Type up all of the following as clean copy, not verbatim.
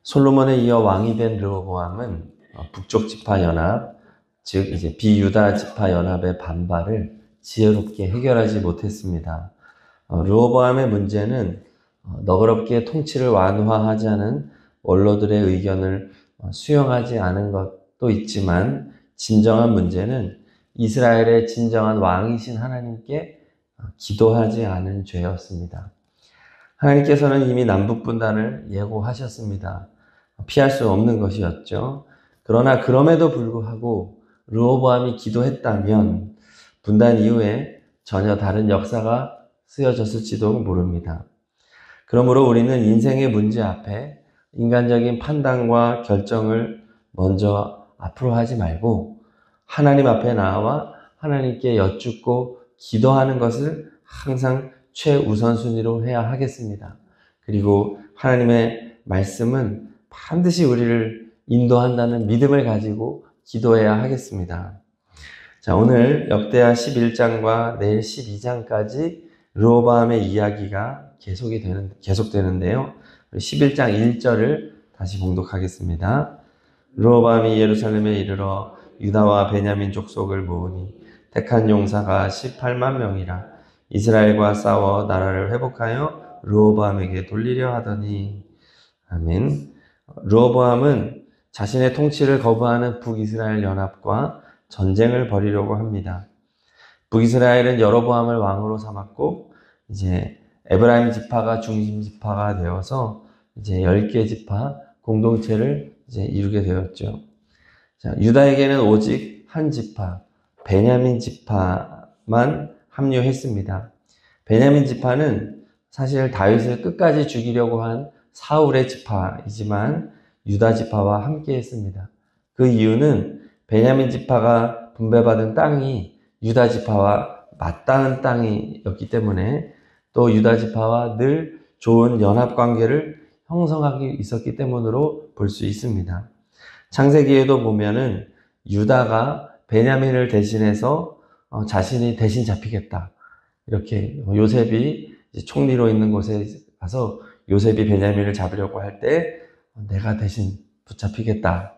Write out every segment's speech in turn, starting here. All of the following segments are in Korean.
솔로몬에 이어 왕이 된 르호보암은 북쪽 지파 연합, 즉 이제 비유다 지파 연합의 반발을 지혜롭게 해결하지 못했습니다. 르호보암의 문제는 너그럽게 통치를 완화하자는 원로들의 의견을 수용하지 않은 것도 있지만, 진정한 문제는 이스라엘의 진정한 왕이신 하나님께 기도하지 않은 죄였습니다. 하나님께서는 이미 남북분단을 예고하셨습니다. 피할 수 없는 것이었죠. 그러나 그럼에도 불구하고 르호보암이 기도했다면 분단 이후에 전혀 다른 역사가 쓰여졌을지도 모릅니다. 그러므로 우리는 인생의 문제 앞에 인간적인 판단과 결정을 먼저 앞으로 하지 말고 하나님 앞에 나와 하나님께 여쭙고 기도하는 것을 항상 최우선순위로 해야 하겠습니다. 그리고 하나님의 말씀은 반드시 우리를 인도한다는 믿음을 가지고 기도해야 하겠습니다. 자, 오늘 역대하 11장과 내일 12장까지 르호보암의 이야기가 계속되는데요. 11장 1절을 다시 봉독하겠습니다. 르호보암이 예루살렘에 이르러 유다와 베냐민 족속을 모으니 택한 용사가 18만 명이라. 이스라엘과 싸워 나라를 회복하여 르호보암에게 돌리려 하더니. 아멘. 르호보암은 자신의 통치를 거부하는 북이스라엘 연합과 전쟁을 벌이려고 합니다. 북이스라엘은 여로보암을 왕으로 삼았고, 이제 에브라임 지파가 중심 지파가 되어서 이제 10개 지파 공동체를 이제 이루게 되었죠. 자, 유다에게는 오직 한 지파, 베냐민 지파만 합류했습니다. 베냐민 지파는 사실 다윗을 끝까지 죽이려고 한 사울의 지파이지만 유다 지파와 함께 했습니다. 그 이유는 베냐민 지파가 분배받은 땅이 유다 지파와 맞닿은 땅이었기 때문에, 또 유다 지파와 늘 좋은 연합 관계를 형성하고 있었기 때문으로 볼 수 있습니다. 창세기에도 보면은 유다가 베냐민을 대신해서 자신이 대신 잡히겠다, 이렇게 요셉이 총리로 있는 곳에 가서 요셉이 베냐민을 잡으려고 할 때 내가 대신 붙잡히겠다,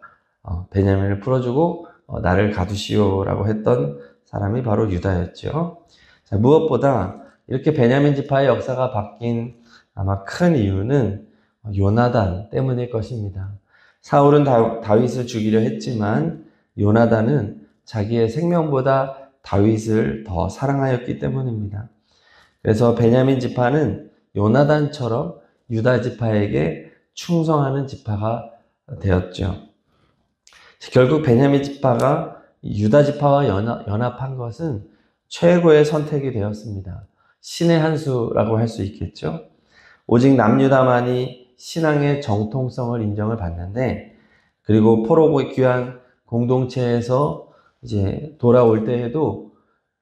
베냐민을 풀어주고 나를 가두시오라고 했던 사람이 바로 유다였죠. 자, 무엇보다 이렇게 베냐민 지파의 역사가 바뀐 아마 큰 이유는 요나단 때문일 것입니다. 사울은 다윗을 죽이려 했지만 요나단은 자기의 생명보다 다윗을 더 사랑하였기 때문입니다. 그래서 베냐민 지파는 요나단처럼 유다 지파에게 충성하는 지파가 되었죠. 결국 베냐민 지파가 유다 지파와 연합한 것은 최고의 선택이 되었습니다. 신의 한 수라고 할 수 있겠죠. 오직 남유다만이 신앙의 정통성을 인정을 받는데, 그리고 포로 귀환 공동체에서 이제 돌아올 때에도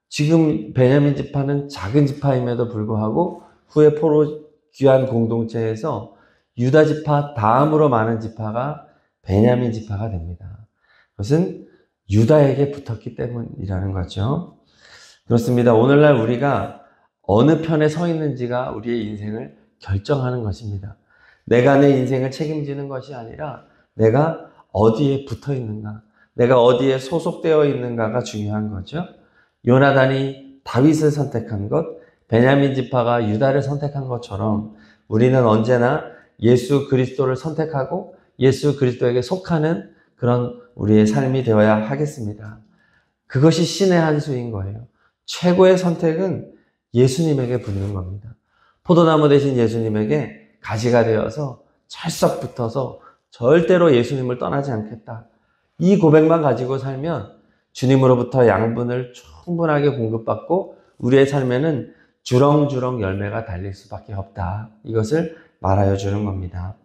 지금 베냐민 지파는 작은 지파임에도 불구하고 후에 포로 귀환 공동체에서 유다 지파 다음으로 많은 지파가 베냐민 지파가 됩니다. 그것은 유다에게 붙었기 때문이라는 거죠. 그렇습니다. 오늘날 우리가 어느 편에 서 있는지가 우리의 인생을 결정하는 것입니다. 내가 내 인생을 책임지는 것이 아니라 내가 어디에 붙어 있는가, 내가 어디에 소속되어 있는가가 중요한 거죠. 요나단이 다윗을 선택한 것, 베냐민 지파가 유다를 선택한 것처럼 우리는 언제나 예수 그리스도를 선택하고 예수 그리스도에게 속하는 그런 우리의 삶이 되어야 하겠습니다. 그것이 신의 한 수인 거예요. 최고의 선택은 예수님에게 붙는 겁니다. 포도나무 대신 예수님에게 가지가 되어서 철썩 붙어서 절대로 예수님을 떠나지 않겠다, 이 고백만 가지고 살면 주님으로부터 양분을 충분하게 공급받고 우리의 삶에는 주렁주렁 열매가 달릴 수밖에 없다, 이것을 말하여 주는 겁니다.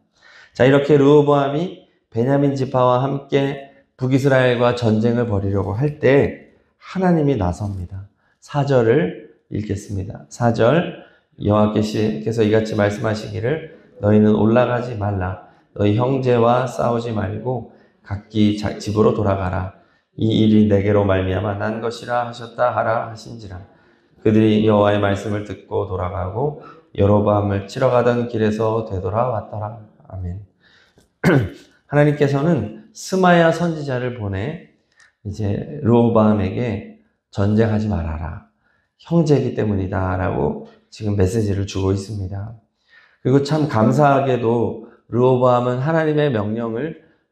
자, 이렇게 르호보암이 베냐민 지파와 함께 북이스라엘과 전쟁을 벌이려고 할 때 하나님이 나섭니다. 4절을 읽겠습니다. 4절, 여호와께서 이같이 말씀하시기를 너희는 올라가지 말라. 너희 형제와 싸우지 말고 각기 집으로 돌아가라. 이 일이 내게로 말미암아 난 것이라 하셨다 하라 하신지라. 그들이 여호와의 말씀을 듣고 돌아가고 여로보암을 치러 가던 길에서 되돌아왔더라. 아멘. 하나님께서는 스마야 선지자를 보내 이제 르호보암에게 전쟁하지 말아라. 형제이기 때문이다. 라고 지금 메시지를 주고 있습니다. 그리고 참 감사하게도 르호보암은 하나님의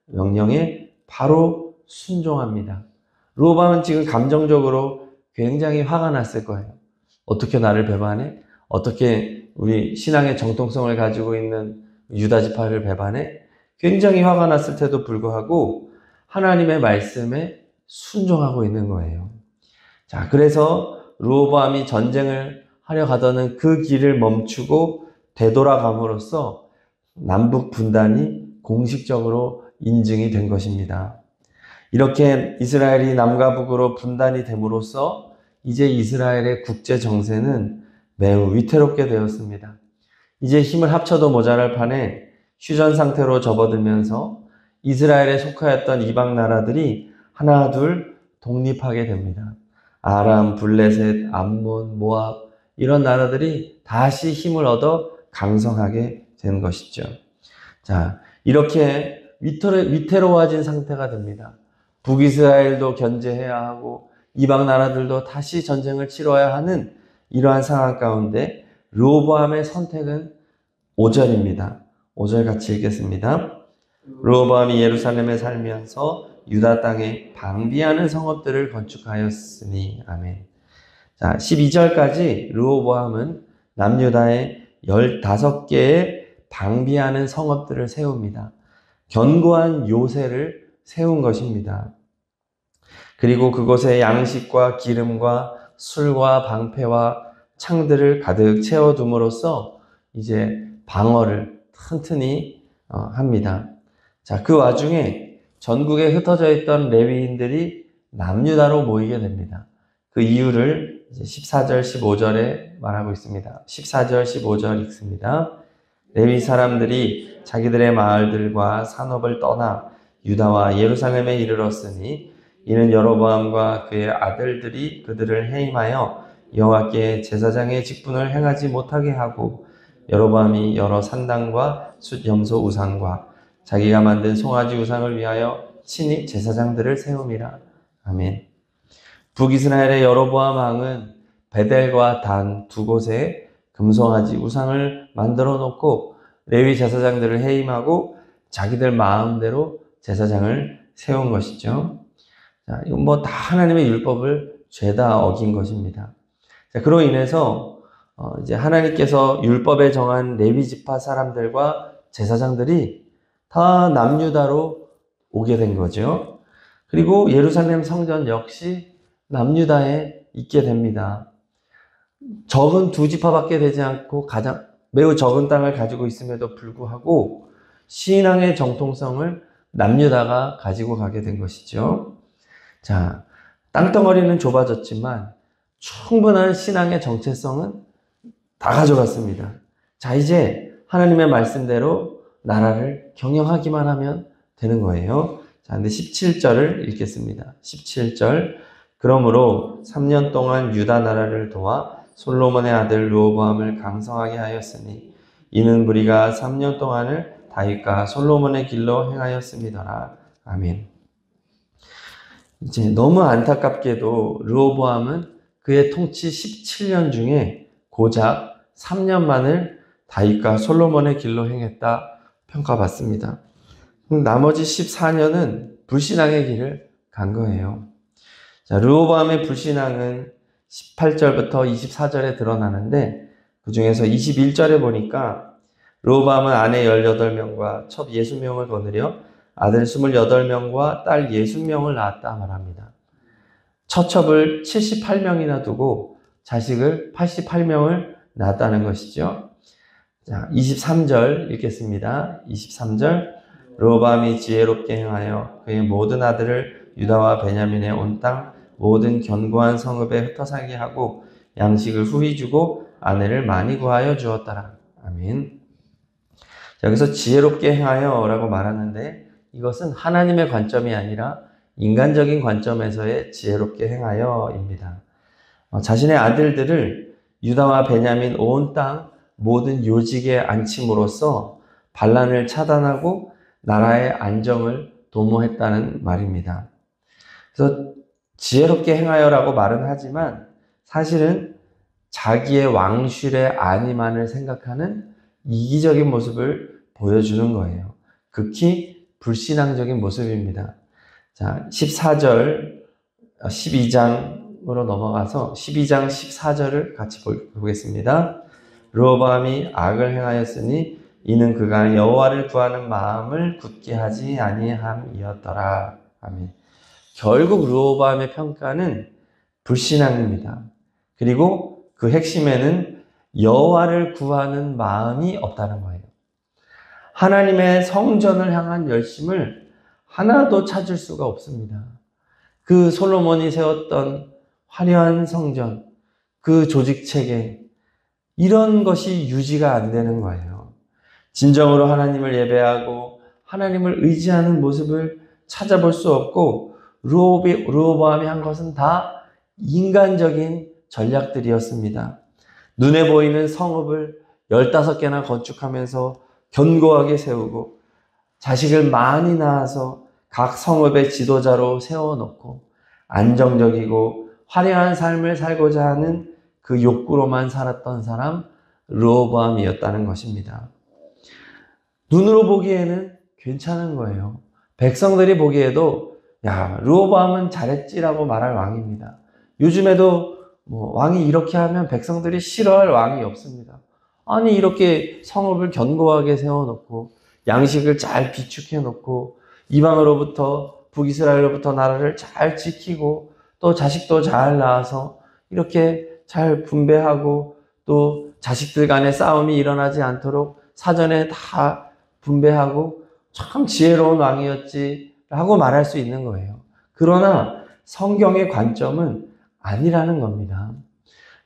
명령에 바로 순종합니다. 르호보암은 지금 감정적으로 굉장히 화가 났을 거예요. 어떻게 나를 배반해? 어떻게 우리 신앙의 정통성을 가지고 있는 유다 지파를 배반해? 굉장히 화가 났을 때도 불구하고 하나님의 말씀에 순종하고 있는 거예요. 자, 그래서 르호보암이 전쟁을 하려 가던 그 길을 멈추고 되돌아감으로써 남북 분단이 공식적으로 인증이 된 것입니다. 이렇게 이스라엘이 남과 북으로 분단이 됨으로써 이제 이스라엘의 국제 정세는 매우 위태롭게 되었습니다. 이제 힘을 합쳐도 모자랄 판에 휴전 상태로 접어들면서 이스라엘에 속하였던 이방 나라들이 하나 둘 독립하게 됩니다. 아람, 블레셋, 암몬, 모압 이런 나라들이 다시 힘을 얻어 강성하게 된 것이죠. 자, 이렇게 위태로워진 상태가 됩니다. 북이스라엘도 견제해야 하고 이방 나라들도 다시 전쟁을 치러야 하는 이러한 상황 가운데 르호보암의 선택은 5절입니다. 5절 같이 읽겠습니다. 르호보암이 예루살렘에 살면서 유다 땅에 방비하는 성읍들을 건축하였으니. 아멘. 자, 12절까지 르호보암은 남유다에 15개의 방비하는 성읍들을 세웁니다. 견고한 요새를 세운 것입니다. 그리고 그곳에 양식과 기름과 술과 방패와 창들을 가득 채워둠으로써 이제 방어를 튼튼히 합니다. 자, 그 와중에 전국에 흩어져 있던 레위인들이 남유다로 모이게 됩니다. 그 이유를 이제 14절, 15절에 말하고 있습니다. 14절, 15절 읽습니다. 레위 사람들이 자기들의 마을들과 산업을 떠나 유다와 예루살렘에 이르렀으니 이는 여로보암과 그의 아들들이 그들을 해임하여 여호와께 제사장의 직분을 행하지 못하게 하고 여로보암이 여러 산당과 숫염소 우상과 자기가 만든 송아지 우상을 위하여 친히 제사장들을 세움이라. 아멘. 북이스라엘의 여로보암 왕은 베델과 단 두 곳에 금송아지 우상을 만들어 놓고 레위 제사장들을 해임하고 자기들 마음대로 제사장을 세운 것이죠. 자, 이건 뭐 다 하나님의 율법을 죄다 어긴 것입니다. 자, 그로 인해서 이제 하나님께서 율법에 정한 레위 지파 사람들과 제사장들이 다 남유다로 오게 된 거죠. 그리고 예루살렘 성전 역시 남유다에 있게 됩니다. 적은 두 지파밖에 되지 않고 매우 적은 땅을 가지고 있음에도 불구하고 신앙의 정통성을 남유다가 가지고 가게 된 것이죠. 자, 땅덩어리는 좁아졌지만 충분한 신앙의 정체성은 다 가져갔습니다. 자, 이제 하나님의 말씀대로 나라를 경영하기만 하면 되는 거예요. 자, 근데 17절을 읽겠습니다. 17절. 그러므로 3년 동안 유다 나라를 도와 솔로몬의 아들 르호보암을 강성하게 하였으니 이는 무리가 3년 동안을 다윗과 솔로몬의 길로 행하였음이더라. 아멘. 이제 너무 안타깝게도 르호보암은 그의 통치 17년 중에 고작 3년만을 다윗과 솔로몬의 길로 행했다 평가받습니다. 나머지 14년은 불신앙의 길을 간 거예요. 자, 르호보암의 불신앙은 18절부터 24절에 드러나는데 그 중에서 21절에 보니까 르호보암은 아내 18명과 첩 60명을 거느려 아들 28명과 딸 60명을 낳았다 말합니다. 처첩을 78명이나 두고 자식을 88명을 낳았다는 것이죠. 자, 23절 읽겠습니다. 23절. 르호보암이 지혜롭게 행하여 그의 모든 아들을 유다와 베냐민의 온 땅 모든 견고한 성읍에 흩어 살게 하고 양식을 후히 주고 아내를 많이 구하여 주었더라. 아멘. 자, 여기서 지혜롭게 행하여 라고 말하는데 이것은 하나님의 관점이 아니라 인간적인 관점에서의 지혜롭게 행하여입니다. 자신의 아들들을 유다와 베냐민 온 땅 모든 요직에 앉힘으로써 반란을 차단하고 나라의 안정을 도모했다는 말입니다. 그래서 지혜롭게 행하여라고 말은 하지만 사실은 자기의 왕실의 안위만을 생각하는 이기적인 모습을 보여주는 거예요. 극히 불신앙적인 모습입니다. 자, 14절, 12장으로 넘어가서 12장 14절을 같이 보겠습니다. 르호보암이 악을 행하였으니 이는 그가 여호와를 구하는 마음을 굳게 하지 아니함이었더라. 아멘. 결국 르호보암의 평가는 불신앙입니다. 그리고 그 핵심에는 여호와를 구하는 마음이 없다는 거예요. 하나님의 성전을 향한 열심을 하나도 찾을 수가 없습니다. 그 솔로몬이 세웠던 화려한 성전, 그 조직체계, 이런 것이 유지가 안 되는 거예요. 진정으로 하나님을 예배하고 하나님을 의지하는 모습을 찾아볼 수 없고 르호보암이 한 것은 다 인간적인 전략들이었습니다. 눈에 보이는 성읍을 15개나 건축하면서 견고하게 세우고 자식을 많이 낳아서 각 성읍의 지도자로 세워놓고 안정적이고 화려한 삶을 살고자 하는 그 욕구로만 살았던 사람 르호보암이었다는 것입니다. 눈으로 보기에는 괜찮은 거예요. 백성들이 보기에도 야, 르호보암은 잘했지라고 말할 왕입니다. 요즘에도 왕이 이렇게 하면 백성들이 싫어할 왕이 없습니다. 아니 이렇게 성읍을 견고하게 세워놓고 양식을 잘 비축해 놓고 이방으로부터 북이스라엘로부터 나라를 잘 지키고 또 자식도 잘 낳아서 이렇게 잘 분배하고 또 자식들 간에 싸움이 일어나지 않도록 사전에 다 분배하고 참 지혜로운 왕이었지 라고 말할 수 있는 거예요. 그러나 성경의 관점은 아니라는 겁니다.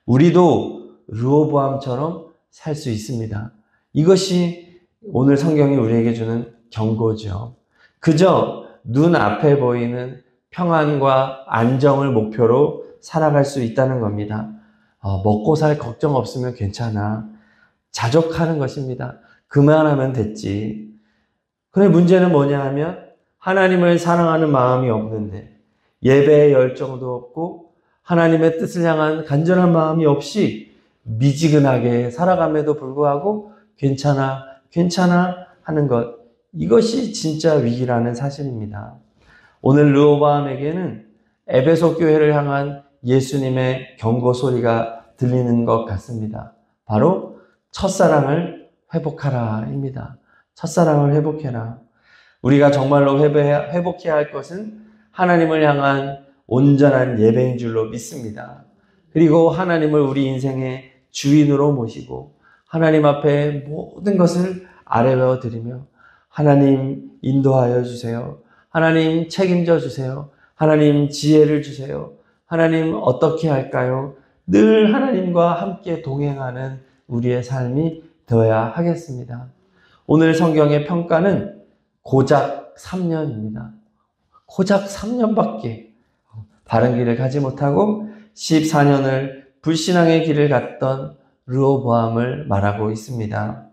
우리도 르호보암처럼 살 수 있습니다. 이것이 오늘 성경이 우리에게 주는 경고죠. 그저 눈앞에 보이는 평안과 안정을 목표로 살아갈 수 있다는 겁니다. 먹고 살 걱정 없으면 괜찮아. 자족하는 것입니다. 그만하면 됐지. 그런데 문제는 뭐냐 하면 하나님을 사랑하는 마음이 없는데 예배의 열정도 없고 하나님의 뜻을 향한 간절한 마음이 없이 미지근하게 살아감에도 불구하고 괜찮아 하는 것, 이것이 진짜 위기라는 사실입니다. 오늘 르호보암에게는 에베소 교회를 향한 예수님의 경고 소리가 들리는 것 같습니다. 바로 첫사랑을 회복하라입니다. 첫사랑을 회복해라. 우리가 정말로 회복해야 할 것은 하나님을 향한 온전한 예배인 줄로 믿습니다. 그리고 하나님을 우리 인생의 주인으로 모시고 하나님 앞에 모든 것을 아뢰어 드리며 하나님 인도하여 주세요. 하나님 책임져 주세요. 하나님 지혜를 주세요. 하나님 어떻게 할까요? 늘 하나님과 함께 동행하는 우리의 삶이 되어야 하겠습니다. 오늘 성경의 평가는 고작 3년입니다. 고작 3년밖에 바른 길을 가지 못하고 14년을 불신앙의 길을 갔던 르호보암을 말하고 있습니다.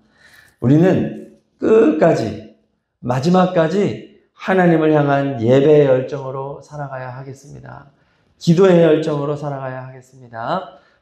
우리는 끝까지 마지막까지 하나님을 향한 예배의 열정으로 살아가야 하겠습니다. 기도의 열정으로 살아가야 하겠습니다.